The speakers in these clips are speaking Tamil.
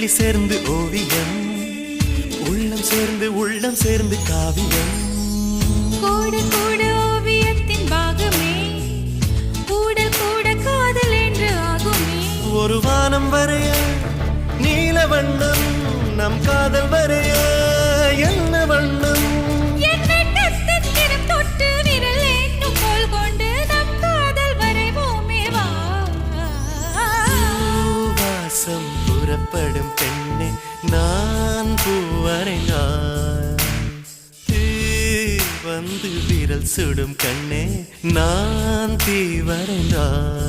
புள்ளி சேர்ந்து ஓவியம், உள்ளம் சேர்ந்து காவியம். கூட கூட ஓவியத்தின் பாகமே, கூடல் கூட காதல் என்று ஆகுமே. ஒரு வானம் வரைய நீல வண்ணம், நம் காதல் வரைய என்ன வண்ணம்? தொட்டு விரல் என்னும் கோல் கொண்டு நம் காதல் வரைவோமே வா. வாசம் புறப்படும் பெண்ணே நான் பூவரைஞான், வந்து விரல் சுடும் கண்ணே நான் தீவரைந்தான்.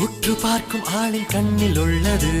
உற்று பார்க்கும் ஆளின் கண்ணில் உள்ளது.